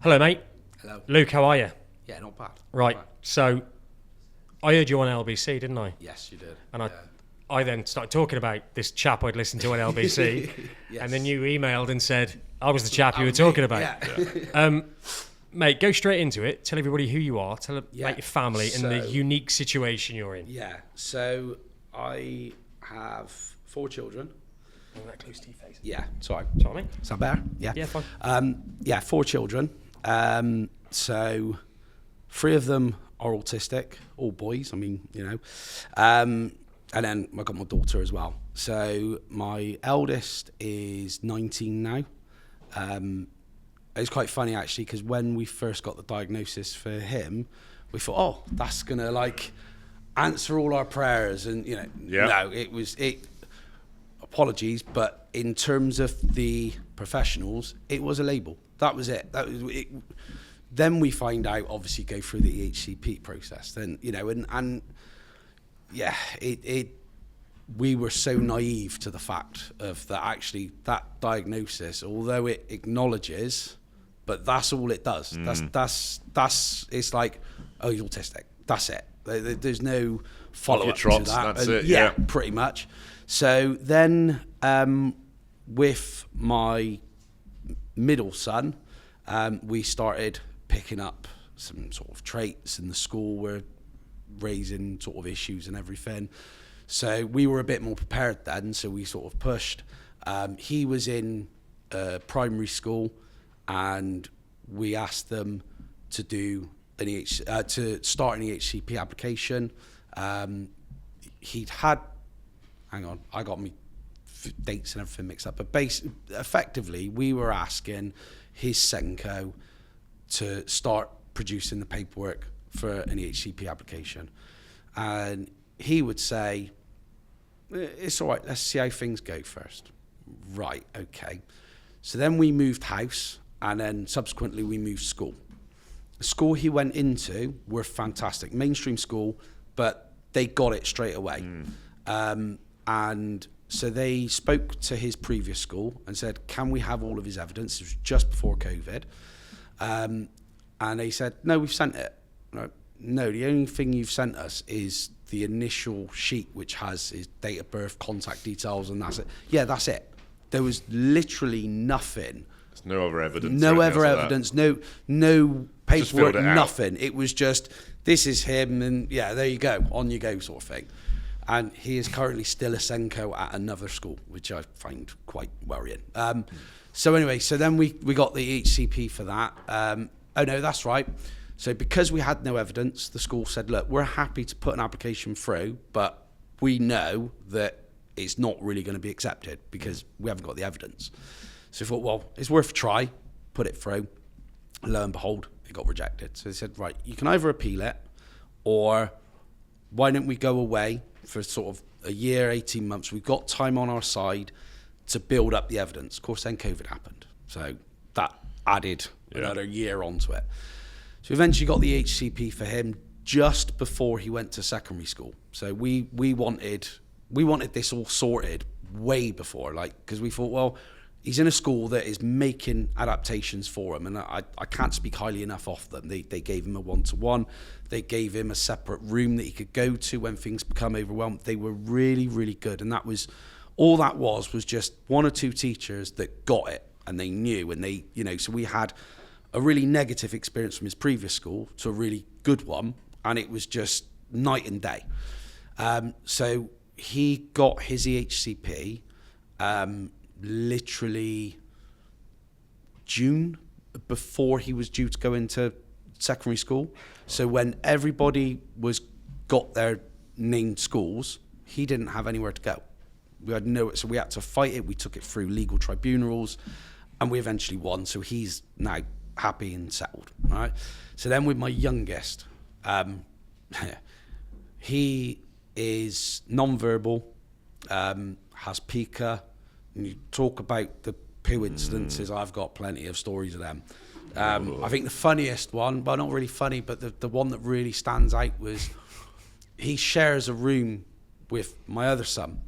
Hello, mate. Hello. Luke, how are you? Yeah, not bad. Right, Not bad. so I heard you on LBC, didn't I? Yes, you did. And I then started talking about this chap I'd listened to on LBC, Yes. and then you emailed and said, I was the chap you were talking about. Yeah. Mate, go straight into it. Tell everybody who you are. Tell about your family and the So- unique situation you're in. Yeah. So I have 4 children. Bring that close to your face. Yeah. Sorry. Sorry, mate. Is that better? Yeah. Yeah, fine. Yeah, 4 children. So 3 of them are autistic, all boys. I mean, you know. And then I got my daughter as well. So my eldest is 19 now. It's quite funny actually, because when we first got the diagnosis for him, we thought, oh, that's gonna like answer all our prayers, and you know, no, it. Apologies, but in terms of the professionals, it was a label. That was it. That was it. Then we find out, obviously, go through the EHCP process. Then you know, and yeah, we were so naive to the fact of that. Actually, that diagnosis, although it acknowledges, but that's all it does. That's it's like, oh, you're autistic. That's it. There's no follow up to that. That's it. Yeah, pretty much. So then, with my middle son, we started picking up some sort of traits, and the school were raising sort of issues and everything. So we were a bit more prepared then, so we sort of pushed. He was in primary school, and we asked them to do to start an EHCP application. He'd had, hang on, I got me dates and everything mixed up, but effectively we were asking his Senko to start producing the paperwork for an EHCP application, and he would say, it's all right, let's see how things go first. Right, okay. So then we moved house, and then subsequently we moved school. The school he went into were fantastic, mainstream school, but they got it straight away. And so they spoke to his previous school and said, can we have all of his evidence? It was just before COVID. And they said, no, we've sent it. No, the only thing you've sent us is the initial sheet, which has his date of birth, contact details, and that's it. Yeah, that's it. There was literally nothing. There's no other evidence. No other evidence, no paperwork, it nothing. It was just, this is him, and yeah, there you go, on you go sort of thing. And he is currently still a Senko at another school, which I find quite worrying. So anyway, so then we got the HCP for that. Oh no, that's right. So because we had no evidence, the school said, look, we're happy to put an application through, but we know that it's not really going to be accepted because we haven't got the evidence. So we thought, well, it's worth a try, put it through. Lo and behold, it got rejected. So they said, right, you can either appeal it, or why don't we go away for sort of a year, 18 months. We've got time on our side to build up the evidence. Of course, then COVID happened. So that added another year onto it. So we eventually got the HCP for him just before he went to secondary school. So we wanted this all sorted way before, like, because we thought, well, he's in a school that is making adaptations for him, and I can't speak highly enough of them. They gave him a one-to-one. They gave him a separate room that he could go to when things become overwhelmed. They were really, really good, and that was all that was just 1 or 2 teachers that got it, and they knew, and they, you know, so we had a really negative experience from his previous school to a really good one, and it was just night and day. So he got his EHCP literally June, before he was due to go into secondary school. So when everybody got their named schools, he didn't have anywhere to go. So we had to fight it. We took it through legal tribunals, and we eventually won. So he's now happy and settled. All right. So then with my youngest, he is non-verbal, has PICA. And you talk about the poo instances, I've got plenty of stories of them. I think the funniest one, but not really funny, but the one that really stands out was he shares a room with my other son.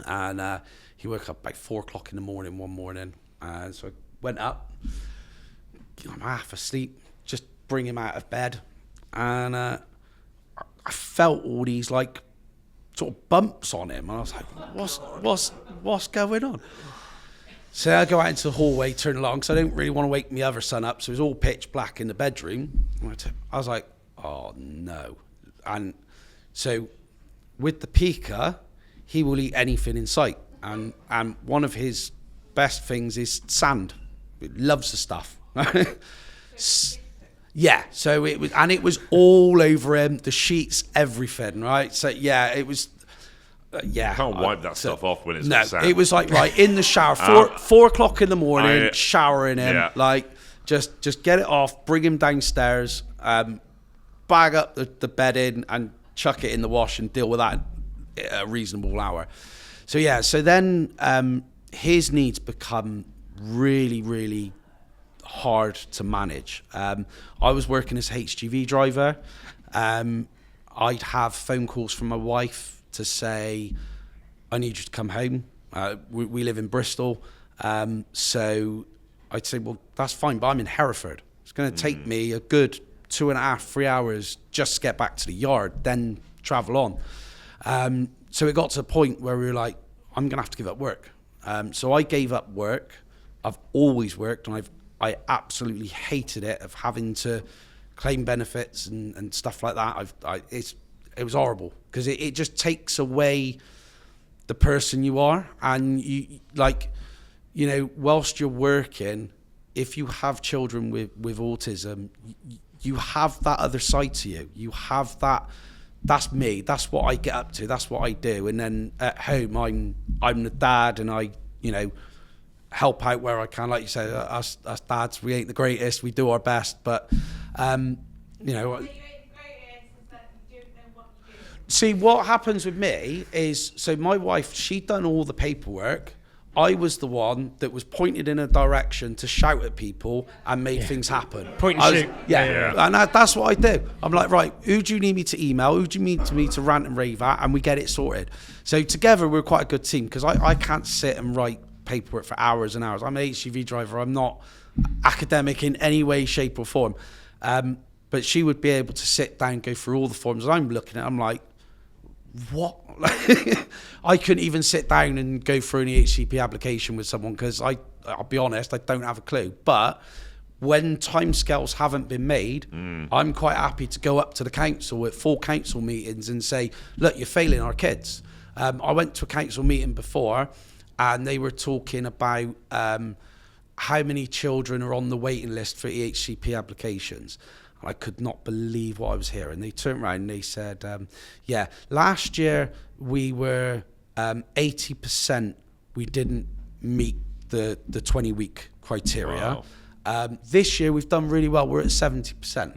And he woke up about 4 o'clock in the morning one morning. So I went up, I'm half asleep, just bring him out of bed, and I felt all these like sort of bumps on him, and I was like, what's going on? So I go out into the hallway, turn along, because I don't really want to wake my other son up, so it was all pitch black in the bedroom. I was like, oh no. And so with the PICA, he will eat anything in sight, and one of his best things is sand. He loves the stuff. Yeah, so it was all over him, the sheets, everything, right? So yeah, it was. Yeah, you can't wipe that stuff off when it's no. sand. It was like right in the shower, 4 o'clock in the morning, showering him, like just get it off, bring him downstairs, bag up the bed in, and chuck it in the wash and deal with that at a reasonable hour. So yeah, so then his needs become really, really hard to manage. I was working as a HGV driver. I'd have phone calls from my wife to say, I need you to come home. We live in Bristol. So I'd say, well, that's fine, but I'm in Hereford. It's going to take me a good 2.5, 3 hours just to get back to the yard, then travel on. So it got to a point where we were like, I'm going to have to give up work. So I gave up work. I've always worked, and I absolutely hated it, of having to claim benefits and stuff like that. It was horrible, because it just takes away the person you are. And you, like, you know, whilst you're working, if you have children with autism, you have that other side to you. You have that's me. That's what I get up to. That's what I do. And then at home, I'm the dad, and I, you know, help out where I can. Like you say, us dads, we ain't the greatest. We do our best, but you know. See, what happens with me is, so my wife, she'd done all the paperwork. I was the one that was pointed in a direction to shout at people and made things happen. Point and shoot. And that's what I do. I'm like, right, who do you need me to email? Who do you need me to rant and rave at? And we get it sorted. So together, we're quite a good team, because I can't sit and write paperwork for hours and hours. I'm an HGV driver. I'm not academic in any way, shape or form. But she would be able to sit down, go through all the forms. And I'm looking at it, I'm like, what? I couldn't even sit down and go through an EHCP application with someone, because I'll be honest, I don't have a clue. But when timescales haven't been made, I'm quite happy to go up to the council at full council meetings and say, look, you're failing our kids. I went to a council meeting before, and they were talking about how many children are on the waiting list for EHCP applications. I could not believe what I was hearing. They turned around and they said, yeah, last year we were 80%, we didn't meet the 20-week criteria. Wow. This year we've done really well. We're at 70%.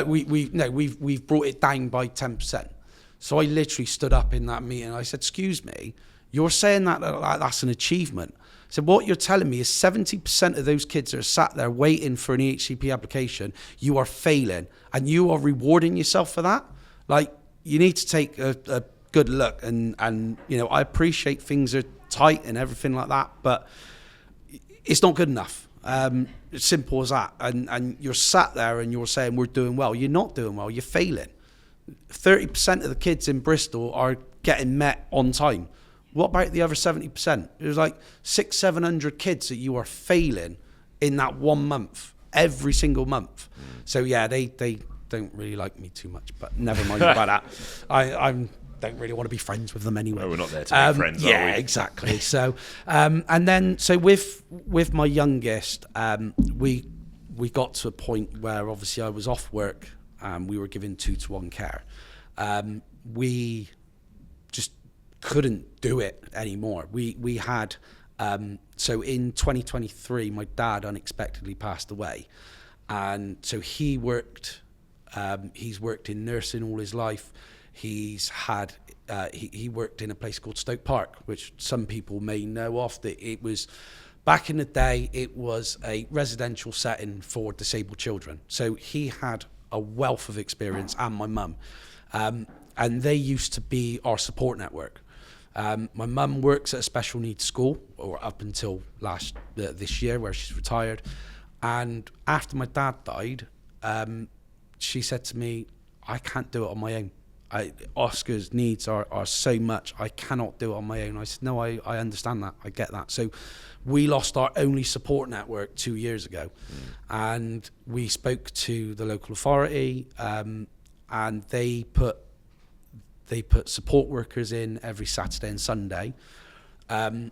We've brought it down by 10%. So I literally stood up in that meeting. I said, excuse me, you're saying that's an achievement. So what you're telling me is 70% of those kids that are sat there waiting for an EHCP application, you are failing, and you are rewarding yourself for that. Like, you need to take a good look, and you know, I appreciate things are tight and everything like that, but it's not good enough. It's simple as that. And you're sat there and you're saying we're doing well. You're not doing well. You're failing. 30% of the kids in Bristol are getting met on time. What about the other 70%? There's like 600-700 kids that you are failing in that 1 month, every single month. So yeah, they don't really like me too much, but never mind about that. I don't really want to be friends with them anyway. No, we're not there to be friends, are we? Yeah, exactly. So, and then so with my youngest, we got to a point where obviously I was off work. We were given 2-to-1 care. We just couldn't do it anymore. We had so in 2023 my dad unexpectedly passed away, and so he worked he's worked in nursing all his life. He's had he worked in a place called Stoke Park, which some people may know of. That it was back in the day, it was a residential setting for disabled children. So he had a wealth of experience, and my mum, and they used to be our support network. My mum works at a special needs school, or up until this year, where she's retired. And after my dad died, she said to me, I can't do it on my own. Oscar's needs are so much, I cannot do it on my own. I said, no, I understand that. I get that. So we lost our only support network 2 years ago. And we spoke to the local authority, and they put support workers in every Saturday and Sunday. And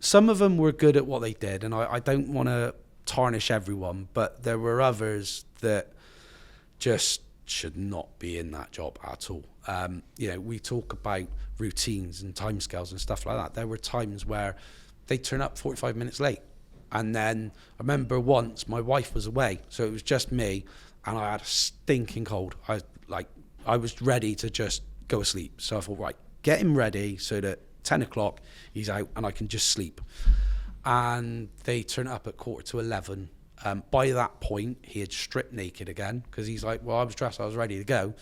some of them were good at what they did, and I don't want to tarnish everyone, but there were others that just should not be in that job at all. We talk about routines and timescales and stuff like that. There were times where they turn up 45 minutes late. And then I remember once my wife was away, so it was just me, and I had a stinking cold. I was ready to just go to sleep. So I thought, right, get him ready so that 10 o'clock he's out and I can just sleep. And they turn up at 11:15. By that point, he had stripped naked again, because he's like, well, I was dressed, I was ready to go.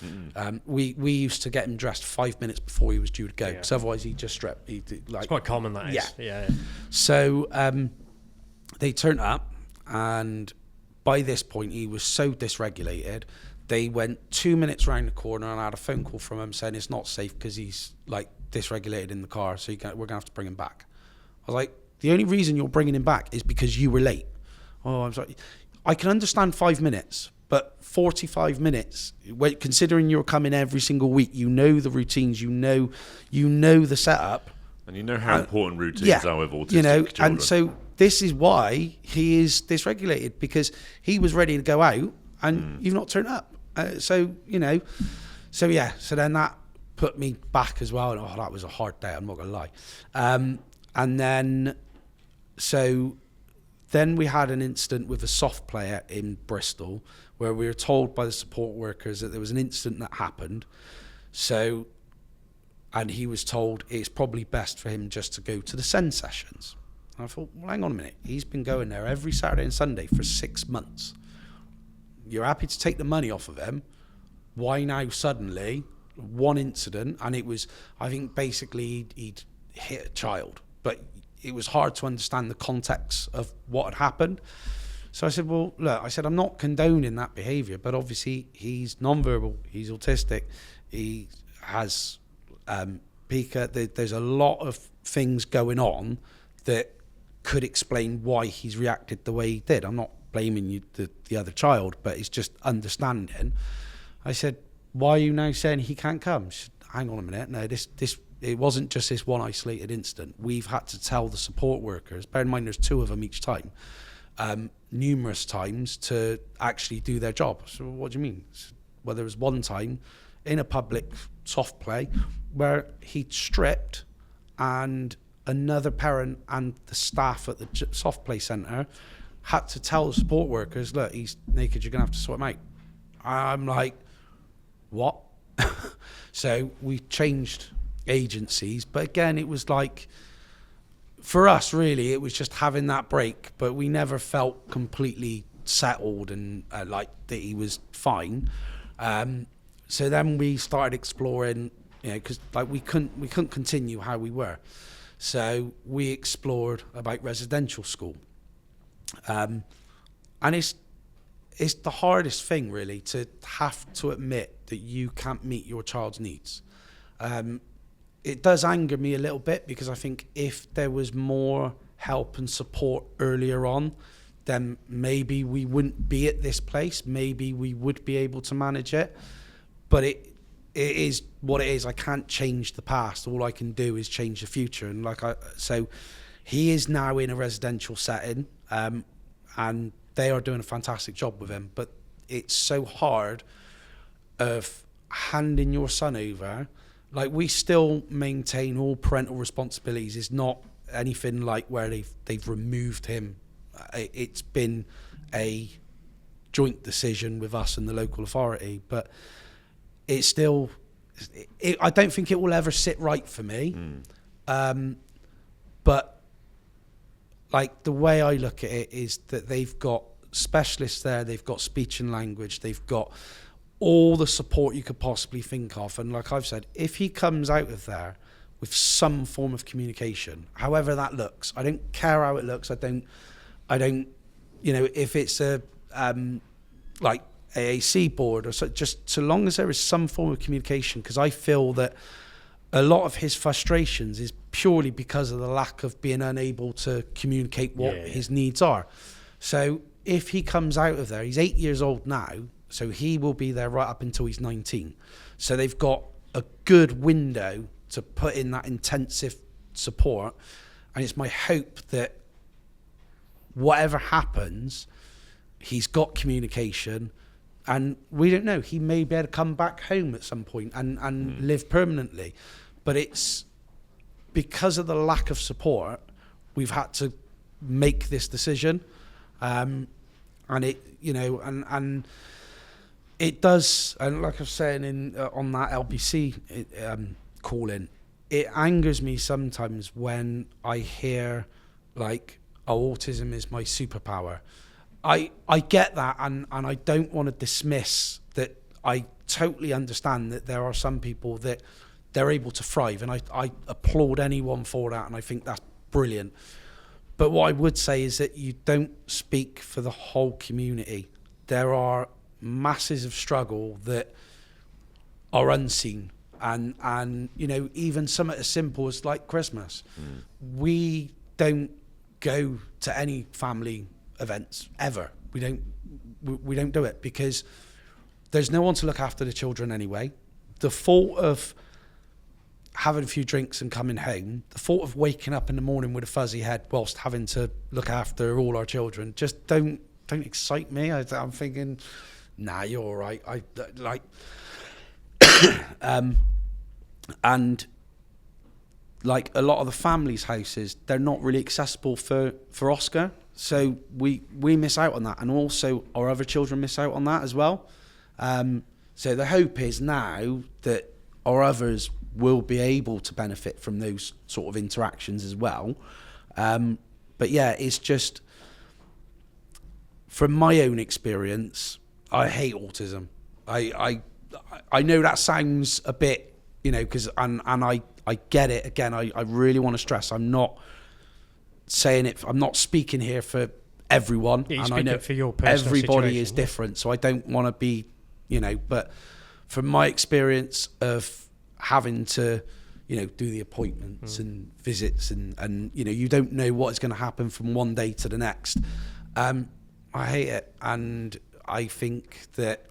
We used to get him dressed 5 minutes before he was due to go, because otherwise he'd just strip. It's quite common, that is. Yeah. So they turned up, and by this point, he was so dysregulated. They went 2 minutes round the corner, and I had a phone call from him saying it's not safe because he's like dysregulated in the car, so we're going to have to bring him back. I was like, the only reason you're bringing him back is because you were late. Oh, I'm sorry. I can understand 5 minutes, but 45 minutes, considering you're coming every single week, you know the routines, you know the setup. And you know how important routines are with autistic children. And so this is why he is dysregulated, because he was ready to go out and you've not turned up. So then that put me back as well. And that was a hard day, I'm not going to lie. And then, then we had an incident with a soft player in Bristol where we were told by the support workers that there was an incident that happened. So, and he was told it's probably best for him just to go to the SEND sessions. And I thought, well, hang on a minute. He's been going there every Saturday and Sunday for 6 months. You're happy to take the money off of him. Why now suddenly one incident? And it was, I think basically he'd hit a child, but it was hard to understand the context of what had happened. So I said, well, look, I'm not condoning that behaviour, but obviously he's nonverbal, he's autistic, he has PICA. There's a lot of things going on that could explain why he's reacted the way he did. I'm not blaming you, the other child, but it's just understanding. I said, why are you now saying he can't come? She said, hang on a minute, no, this it wasn't just this one isolated incident. We've had to tell the support workers, bear in mind there's 2 of them each time, numerous times to actually do their job. So what do you mean? Well, there was one time in a public soft play where he stripped, and another parent and the staff at the soft play centre had to tell the support workers, look, he's naked, you're going to have to sort him out. I'm like, what? So we changed agencies, but again, it was like, for us really, it was just having that break, but we never felt completely settled and like that he was fine. So then we started exploring, because like we couldn't continue how we were, so we explored about residential school, and it's the hardest thing really, to have to admit that you can't meet your child's needs. It does anger me a little bit, because I think if there was more help and support earlier on, then maybe we wouldn't be at this place. Maybe we would be able to manage it. But it is what it is. I can't change the past. All I can do is change the future. And so he is now in a residential setting, and they are doing a fantastic job with him. But it's so hard of handing your son over. Like, we still maintain all parental responsibilities. It's not anything like where they've removed him. It's been a joint decision with us and the local authority, but it's still, I don't think it will ever sit right for me. But like, the way I look at it is that they've got specialists there, they've got speech and language, they've got all the support you could possibly think of. And like I've said, if he comes out of there with some form of communication, however that looks, I don't care how it looks, I don't, if it's a like AAC board or so, just so long as there is some form of communication, because I feel that a lot of his frustrations is purely because of the lack of being unable to communicate what his needs are. So if he comes out of there, he's 8 years old now, so he will be there right up until he's 19. So they've got a good window to put in that intensive support. And it's my hope that whatever happens, he's got communication, and we don't know, he may be able to come back home at some point and live permanently. But it's because of the lack of support, we've had to make this decision. And it, and it does, and like I was saying on that LBC call-in, it angers me sometimes when I hear like, oh, autism is my superpower. I get that, and I don't want to dismiss that. I totally understand that there are some people that they're able to thrive, and I applaud anyone for that, and I think that's brilliant. But what I would say is that you don't speak for the whole community. There are masses of struggle that are unseen, and even something as simple as like Christmas. We don't go to any family events ever. We don't do it because there's no one to look after the children anyway. The thought of having a few drinks and coming home, the thought of waking up in the morning with a fuzzy head whilst having to look after all our children just don't excite me. I'm thinking, nah, you're all right. I like and like a lot of the families' houses, they're not really accessible for Oscar. So we miss out on that, and also our other children miss out on that as well. So the hope is now that our others will be able to benefit from those sort of interactions as well. But yeah, it's just, from my own experience, I hate autism. I know that sounds a bit, because and I get it. Again, I really want to stress, I'm not saying it, I'm not speaking here for everyone, and I know for your personal everybody situation, is different, so I don't want to be, but from my experience of having to, do the appointments and visits and you don't know what is going to happen from one day to the next. I hate it, and I think that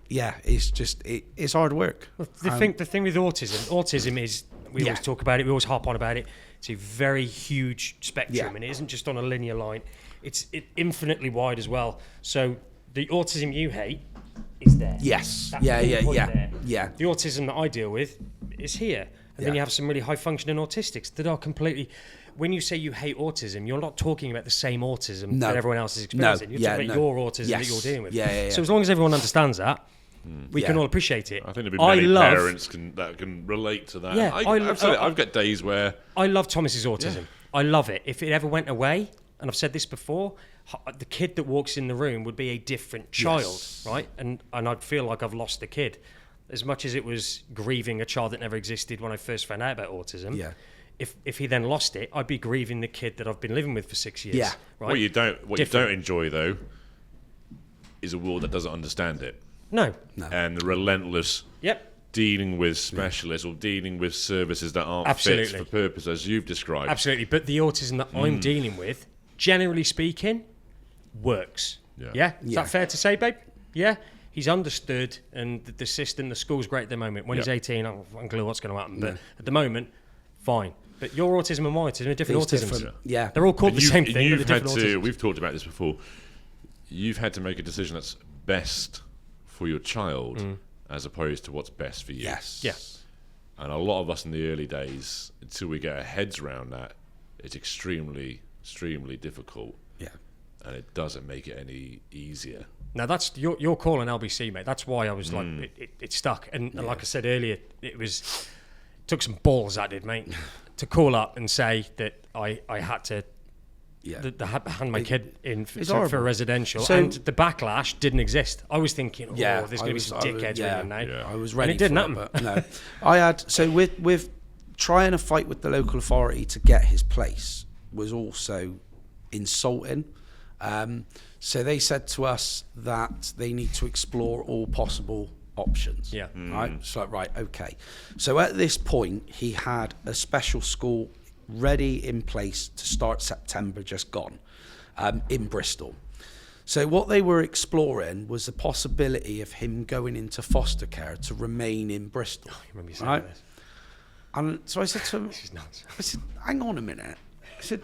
it's hard work. Well, the thing with autism is, we always talk about it, we always harp on about it. It's a very huge spectrum, and it isn't just on a linear line. It's infinitely wide as well. So the autism you hate is there. Yes. That Yeah. The autism that I deal with is here. And then you have some really high functioning autistics that are completely, when you say you hate autism, you're not talking about the same autism that everyone else is experiencing. You're talking about your autism that you're dealing with. So as long as everyone understands that, we can all appreciate it. I think there'll be many parents that can relate to that. Yeah, I've got days where I love Thomas's autism. I love it. If it ever went away, and I've said this before, the kid that walks in the room would be a different child, right? And I'd feel like I've lost the kid. As much as it was grieving a child that never existed when I first found out about autism, if he then lost it, I'd be grieving the kid that I've been living with for 6 years. Yeah. Right? What you don't enjoy though is a world that doesn't understand it. No. And the relentless dealing with specialists or dealing with services that aren't fit for purpose, as you've described. Absolutely. But the autism that I'm dealing with, generally speaking, works. Yeah? Is that fair to say, babe? Yeah? He's understood, and the system, the school's great at the moment. When he's 18, I'm unclear what's going to happen. But at the moment, fine. But your autism and my autism are different autisms. They're all called the same thing, but they're different autisms. We've talked about this before. You've had to make a decision that's best for your child as opposed to what's best for you. Yes. And a lot of us in the early days, until we get our heads around that, it's extremely, extremely difficult. Yeah. And it doesn't make it any easier. Now that's your call on LBC, mate. That's why I was like, it stuck. And like I said earlier, it took some balls, that did, mate, to call up and say that I had to hand my kid in for residential, and the backlash didn't exist. I was thinking, there's going to be some dickheads ringing now. Yeah, I was ready. And it didn't happen. But no, I had with trying to fight with the local authority to get his place was also insulting. So they said to us that they need to explore all possible options. Yeah. Right. It's like, right, okay. So at this point, he had a special school ready in place to start September just gone, in Bristol. So what they were exploring was the possibility of him going into foster care to remain in Bristol. You remember you saying this? And so I said to him, This is nuts. I said, hang on a minute. I said,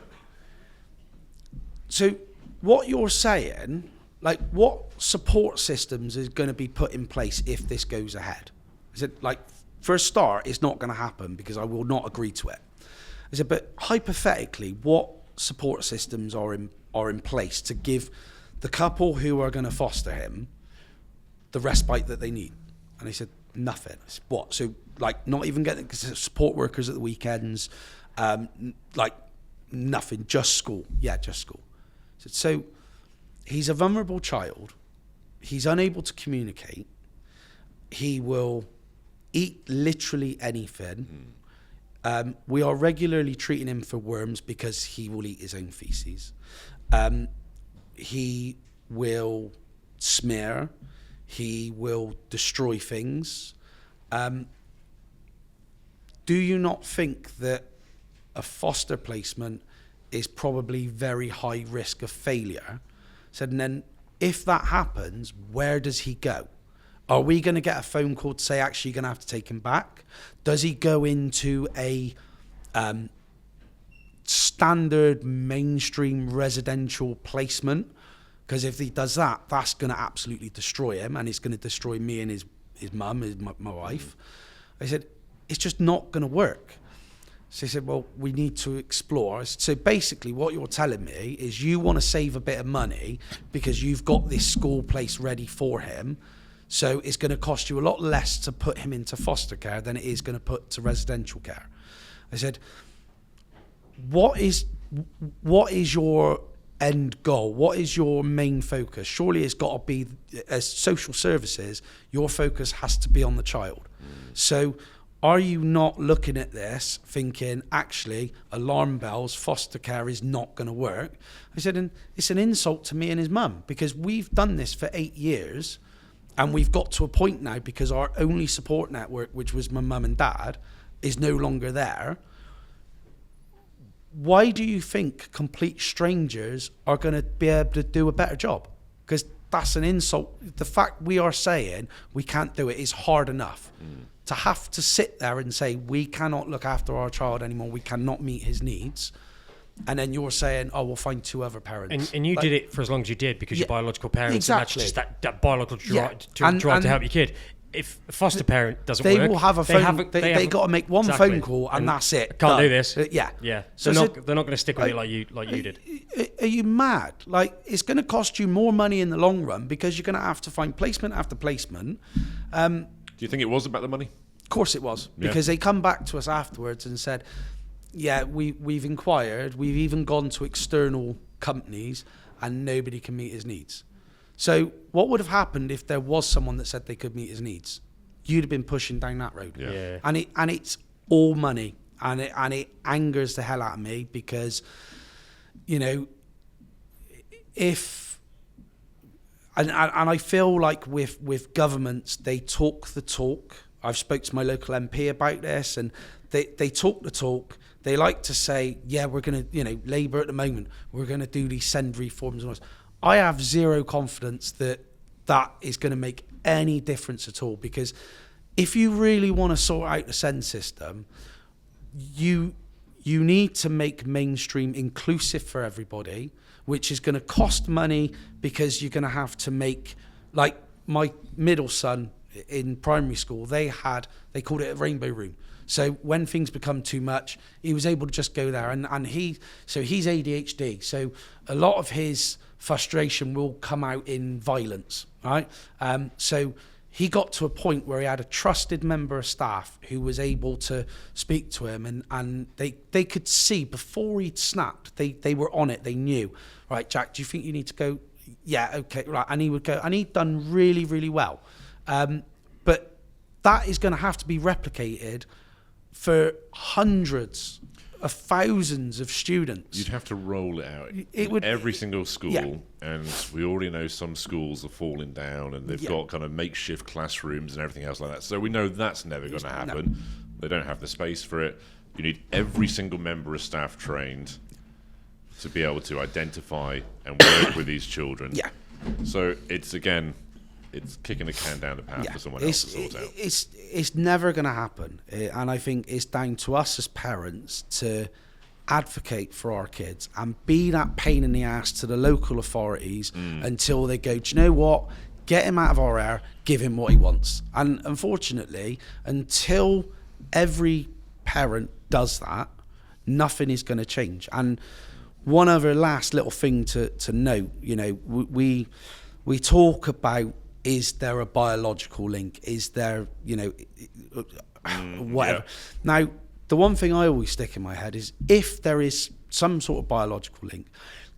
so what you're saying, like, what support systems is going to be put in place if this goes ahead? I said, like, for a start, it's not going to happen because I will not agree to it. I said, but hypothetically, what support systems are in place to give the couple who are going to foster him the respite that they need? And he said, nothing. I said, what? So, like, not even getting support workers at the weekends, like, nothing, just school. Yeah, just school. I said, so he's a vulnerable child. He's unable to communicate. He will eat literally anything. We are regularly treating him for worms because he will eat his own feces. He will smear. He will destroy things. Do you not think that a foster placement is probably very high risk of failure? Said, and then if that happens, where does he go? Are we going to get a phone call to say, actually, you're going to have to take him back? Does he go into a standard mainstream residential placement? Because if he does that, that's going to absolutely destroy him, and it's going to destroy me and his mum, my wife. I said, it's just not going to work. So he said, well, we need to explore. So basically what you're telling me is you want to save a bit of money because you've got this school place ready for him. So it's going to cost you a lot less to put him into foster care than it is going to put to residential care. I said, what is your end goal? What is your main focus? Surely it's got to be, as social services, your focus has to be on the child. So are you not looking at this thinking, actually, alarm bells, foster care is not going to work? I said, and it's an insult to me and his mum because we've done this for 8 years and we've got to a point now because our only support network, which was my mum and dad, is no longer there. Why do you think complete strangers are going to be able to do a better job? Because that's an insult. The fact we are saying we can't do it is hard enough. To have to sit there and say, we cannot look after our child anymore, we cannot meet his needs. And then you're saying, oh, we'll find 2 other parents. And you did it for as long as you did because you're biological parents. Exactly. And that's just that biological drive to help your kid. If a foster parent doesn't work, they will have a phone. They got to make one phone call and that's it. Can't do this. Yeah. So they're not going to stick with it like you did. Are you mad? Like, it's going to cost you more money in the long run because you're going to have to find placement after placement. Do you think it was about the money? Of course it was, because they come back to us afterwards and said, yeah, we've inquired, we've even gone to external companies and nobody can meet his needs. So what would have happened if there was someone that said they could meet his needs? You'd have been pushing down that road. Yeah. And it's all money, and it angers the hell out of me because, you know, and I feel like with governments, they talk the talk. I've spoke to my local MP about this, and they talk the talk. They like to say, yeah, we're going to, Labour at the moment, we're going to do these send reforms and all this. I have zero confidence that is going to make any difference at all, because if you really want to sort out the send system, you need to make mainstream inclusive for everybody, which is going to cost money because you're going to have to make, like my middle son in primary school, they called it a rainbow room. So when things become too much, he was able to just go there, and he's ADHD. So a lot of his frustration will come out in violence, right? So he got to a point where he had a trusted member of staff who was able to speak to him, and they could see before he'd snapped, they were on it, they knew, right, Jack, do you think you need to go? Yeah, okay, right. And he would go, and he'd done really, really well. But that is going to have to be replicated for hundreds of thousands of students. You'd have to roll it out. It would every single school, yeah. and we already know some schools are falling down, and they've got kind of makeshift classrooms and everything else like that. So we know that's never going to happen. No. They don't have the space for it. You need every single member of staff trained to be able to identify and work with these children. Yeah. So it's kicking the can down the path for someone else to sort out. It's never going to happen, and I think it's down to us as parents to advocate for our kids and be that pain in the ass to the local authorities until they go, do you know what? Get him out of our hair, give him what he wants. And unfortunately, until every parent does that, nothing is going to change. And one other last little thing to note, we talk about, is there a biological link? Is there, whatever. Yeah. Now, the one thing I always stick in my head is if there is some sort of biological link,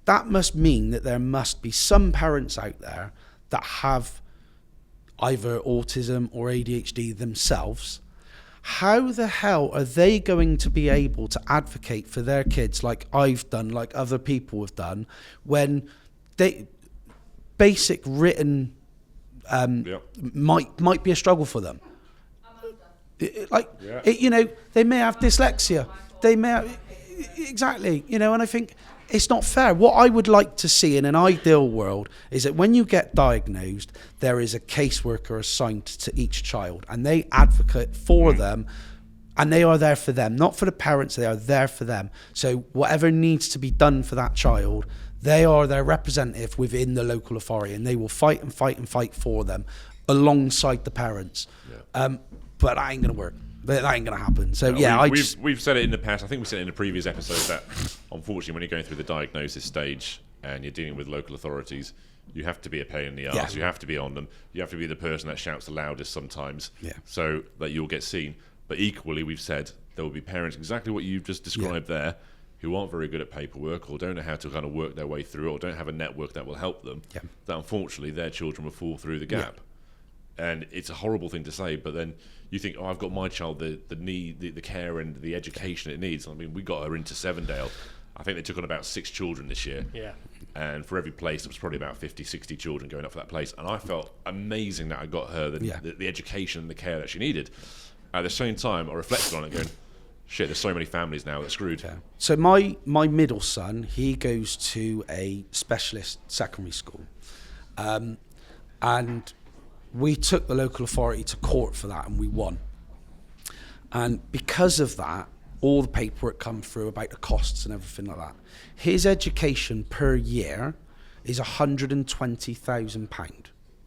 that must mean that there must be some parents out there that have either autism or ADHD themselves. How the hell are they going to be able to advocate for their kids like I've done, like other people have done, when basic written might be a struggle for them? They may have dyslexia. They may have, exactly, and I think it's not fair. What I would like to see in an ideal world is that when you get diagnosed, there is a caseworker assigned to each child, and they advocate for them, and they are there for them, not for the parents. They are there for them. So whatever needs to be done for that child, they are their representative within the local authority, and they will fight and fight and fight for them alongside the parents. Yeah. But that ain't going to work. That ain't going to happen. So, we've said it in the past. I think we said it in a previous episode that, unfortunately, when you're going through the diagnosis stage and you're dealing with local authorities, you have to be a pain in the arse. Yeah. You have to be on them. You have to be the person that shouts the loudest sometimes so that you'll get seen. But equally, we've said there will be parents, exactly what you've just described there, who aren't very good at paperwork or don't know how to kind of work their way through it or don't have a network that will help them, that unfortunately their children will fall through the gap. Yeah. And it's a horrible thing to say, but then you think, I've got my child the care and the education it needs. I mean, we got her into Sevendale. I think they took on about 6 children this year. Yeah. And for every place, it was probably about 50, 60 children going up for that place. And I felt amazing that I got her the education and the care that she needed. At the same time, I reflected on it going, shit, there's so many families now that are screwed. Yeah. So my middle son, he goes to a specialist secondary school. And we took the local authority to court for that, and we won. And because of that, all the paperwork come through about the costs and everything like that. His education per year is £120,000.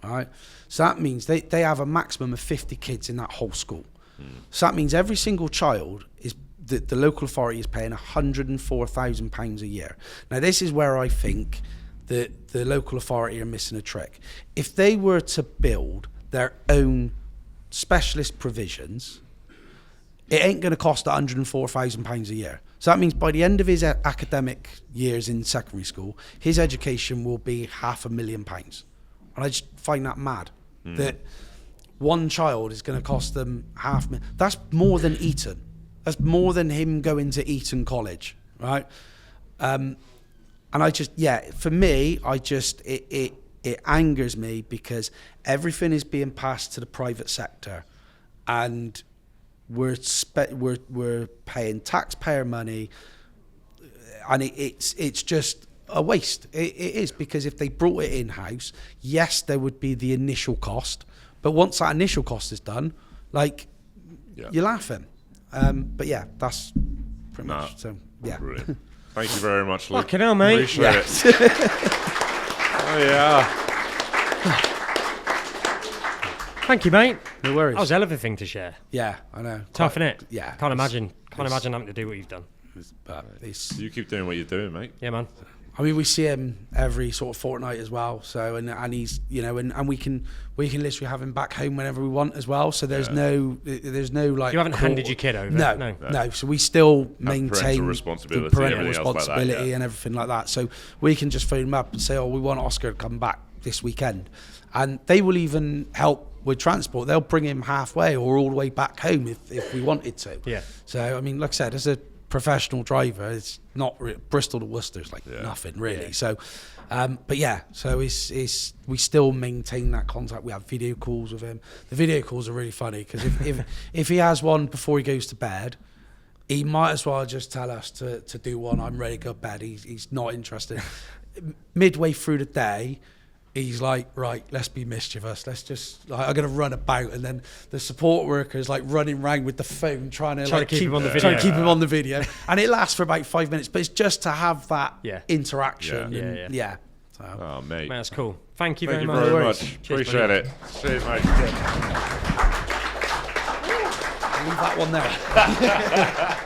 All right? So that means they have a maximum of 50 kids in that whole school. So that means every single child is the local authority is paying £104,000 a year. Now, this is where I think that the local authority are missing a trick. If they were to build their own specialist provisions, it ain't going to cost £104,000 a year. So that means by the end of his academic years in secondary school, his education will be £500,000. And I just find that mad. That one child is going to cost them £500,000. That's more than Eton. That's more than him going to Eton College, right? And I just, for me, it angers me because everything is being passed to the private sector, and we're paying taxpayer money, and it's just a waste. It is, because if they brought it in house, yes, there would be the initial cost, but once that initial cost is done, you're laughing. But that's pretty much. So brilliant. Thank you very much, Luke. Fucking hell, mate. Appreciate it. Oh, yeah. Thank you, mate. No worries. That was a hell of a thing to share. Yeah, I know. Tough, innit? Yeah. Can't imagine having to do what you've done. You keep doing what you're doing, mate. Yeah, man. I mean, we see him every sort of fortnight as well. So, and he's, and we can literally have him back home whenever we want as well. So there's no like. You haven't handed your kid over. No. So we still maintain parental responsibility, the parental responsibility like that, and everything like that. So we can just phone him up and say, we want Oscar to come back this weekend, and they will even help with transport. They'll bring him halfway or all the way back home if we wanted to. Yeah. So I mean, like I said, as a professional driver. It's not Bristol to Worcester's like nothing really. So, but so we still maintain that contact. We have video calls with him. The video calls are really funny because if he has one before he goes to bed, he might as well just tell us to do one. I'm ready to go to bed. He's not interested. Midway through the day, he's like, right, let's be mischievous. Let's just, like, I'm going to run about. And then the support worker is like running around with the phone, trying to keep him on the video. Trying to keep him on the video. And it lasts for about 5 minutes, but it's just to have that interaction. Yeah. So. Oh, mate. That's cool. Thank you very much. Cheers, appreciate it. Cheers, mate. Leave that one there.